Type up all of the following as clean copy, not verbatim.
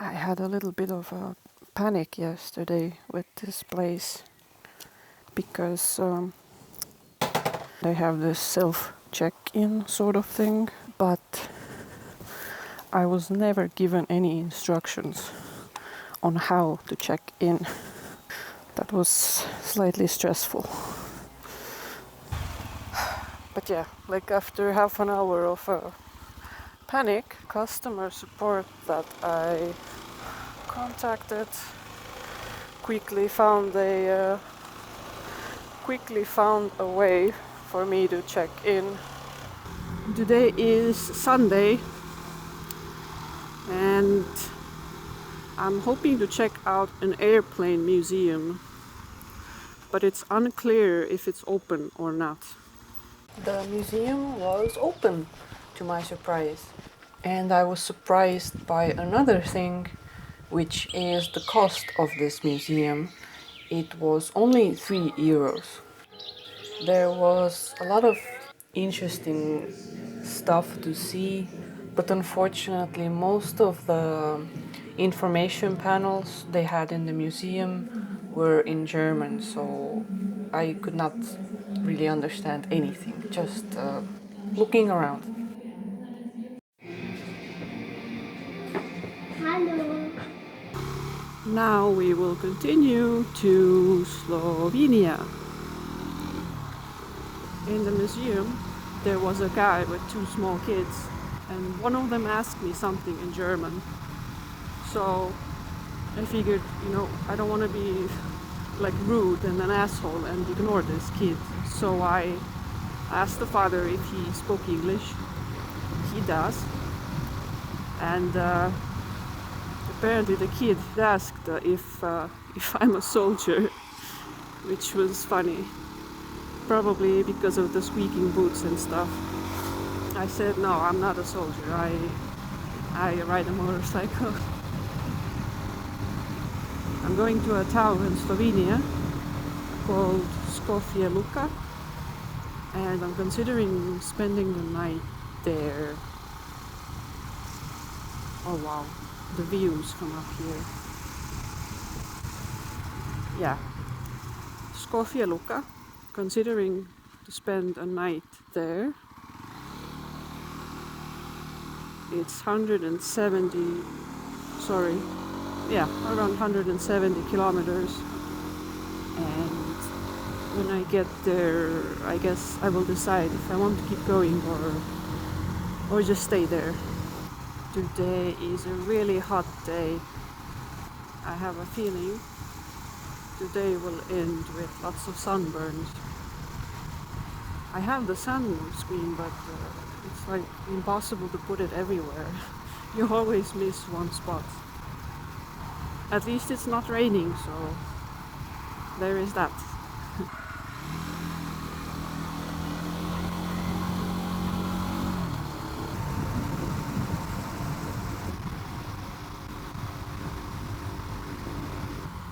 I had a little bit of a panic yesterday with this place because they have this self-check-in sort of thing, but I was never given any instructions on how to check in. That was slightly stressful. But yeah, like after half an hour of panic, customer support that I contacted quickly found a way for me to check in. Today is Sunday and I'm hoping to check out an airplane museum, but it's unclear if it's open or not. The museum was open, to my surprise. And I was surprised by another thing, which is the cost of this museum. It was only €3. There was a lot of interesting stuff to see, but unfortunately most of the information panels they had in the museum were in German, so I could not really understand anything, just looking around. Hello. Now we will continue to Slovenia. In the museum there was a guy with two small kids, and one of them asked me something in German. So I figured, I don't want to be like rude and an asshole and ignore this kid. So I asked the father if he spoke English. He does. And apparently the kid asked if I'm a soldier, which was funny. Probably because of the squeaking boots and stuff. I said, no, I'm not a soldier. I ride a motorcycle. I'm going to a town in Slovenia called Škofja Loka, and I'm considering spending the night there. Oh wow, the views from up here. Yeah, Škofja Loka, considering to spend a night there. It's around 170 kilometers, and when I get there I guess I will decide if I want to keep going or just stay there. Today is a really hot day. I have a feeling today will end with lots of sunburns. I have the sunscreen, but it's like impossible to put it everywhere. You always miss one spot. At least it's not raining, so there is that.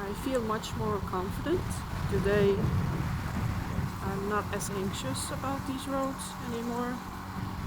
I feel much more confident today. I'm not as anxious about these roads anymore.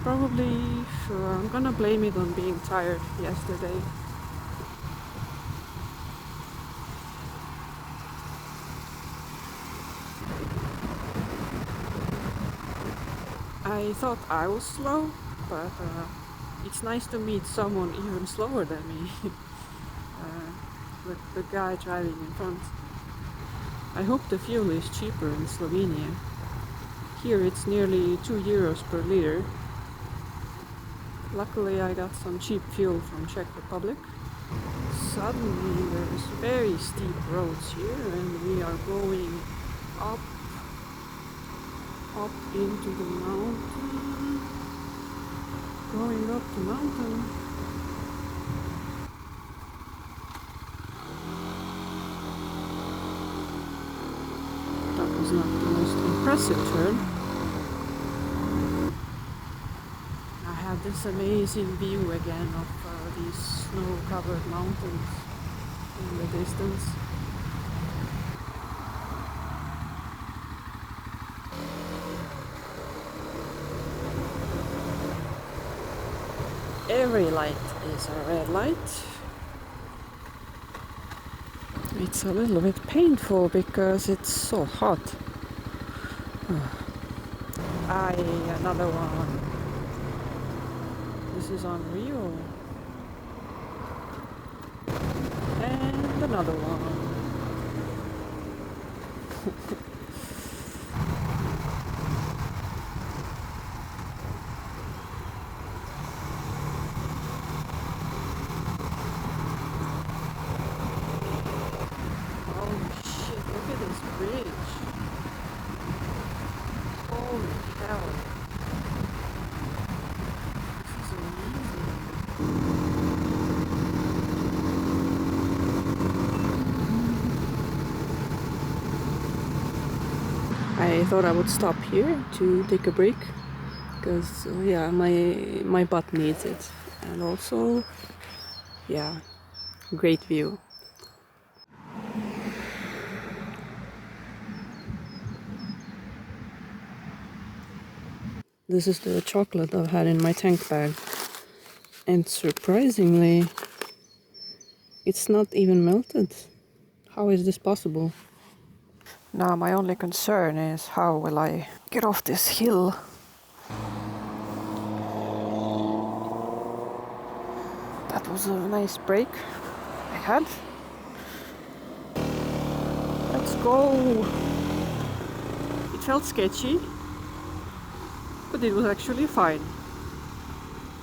Probably I'm gonna blame it on being tired yesterday. I thought I was slow, but it's nice to meet someone even slower than me. The guy driving in front. I hope the fuel is cheaper in Slovenia. Here it's nearly €2 per liter. Luckily I got some cheap fuel from Czech Republic. Suddenly there's very steep roads here and we are going up into the mountain. Going up the mountain. That was not the most impressive turn. I have this amazing view again of these snow-covered mountains in the distance. Every light is a red light. It's a little bit painful because it's so hot. Another one. This is unreal. And another one. Holy shit, look at this bridge. Holy hell. This is amazing. I thought I would stop here to take a break because yeah, my butt needs it, and also yeah, great view. This is the chocolate I've had in my tank bag, and surprisingly it's not even melted. How is this possible? Now my only concern is how will I get off this hill? That was a nice break I had. Let's go! It felt sketchy, but it was actually fine.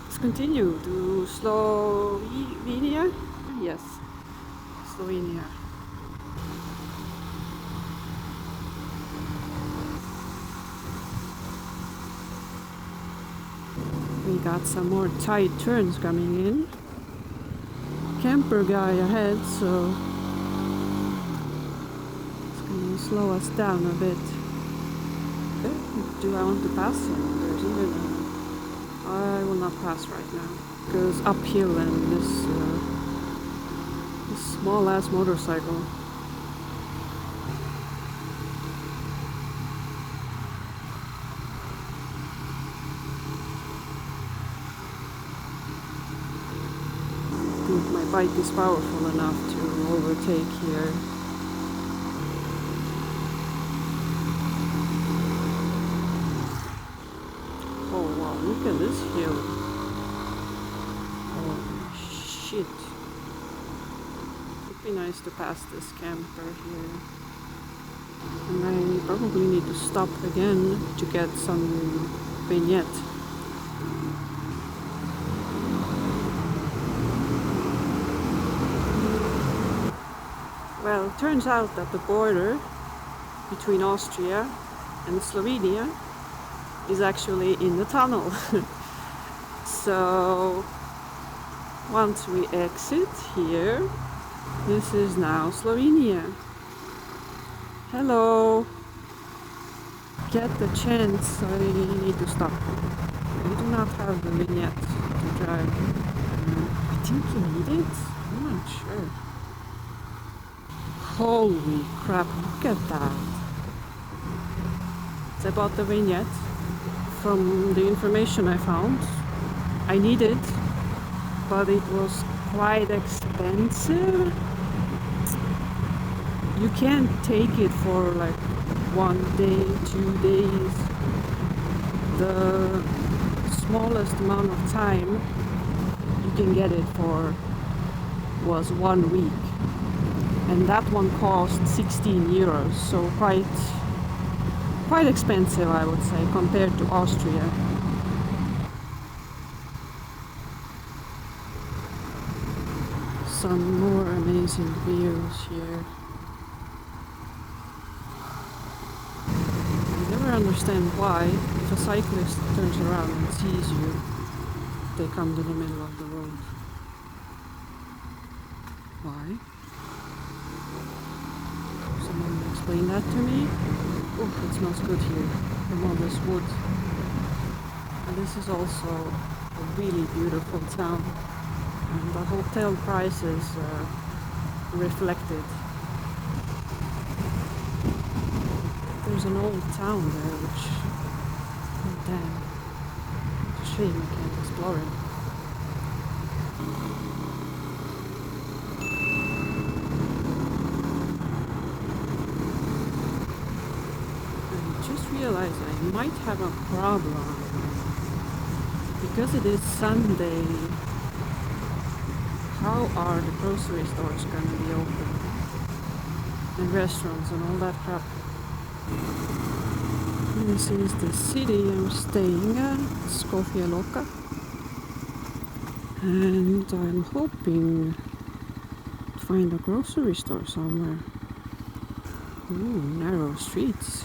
Let's continue to Slovenia? Yes, Slovenia. We got some more tight turns coming in. Camper guy ahead, so it's gonna slow us down a bit. Do I want to pass him? There's even I will not pass right now. Goes uphill and this small ass motorcycle. I think my bike is powerful enough to overtake here. Oh wow, look at this hill. Holy shit. It'd be nice to pass this camper here. And I probably need to stop again to get some vignette. Well, it turns out that the border between Austria and Slovenia is actually in the tunnel. So once we exit here, this is now Slovenia. Hello! Get the chance, I need to stop. You do not have the vignette to drive. I think you need it? I'm not sure. Holy crap, look at that. It's about the vignette. From the information I found, I need it, but it was quite expensive. You can't take it for like 1 day, 2 days. The smallest amount of time you can get it for was 1 week. And that one cost 16 euros, so quite expensive, I would say, compared to Austria. Some more amazing views here. I never understand why, if a cyclist turns around and sees you, they come to the middle of the road. Why? Someone explain that to me? Oh, it smells good here, from all this wood. And this is also a really beautiful town. And the hotel prices reflected. There's an old town there, which, oh damn, it's a shame I can't explore it. might have a problem because it is Sunday. How are the grocery stores gonna be open? And restaurants and all that crap. This is the city I'm staying at, Skopje Loka. And I'm hoping to find a grocery store somewhere. Ooh, narrow streets.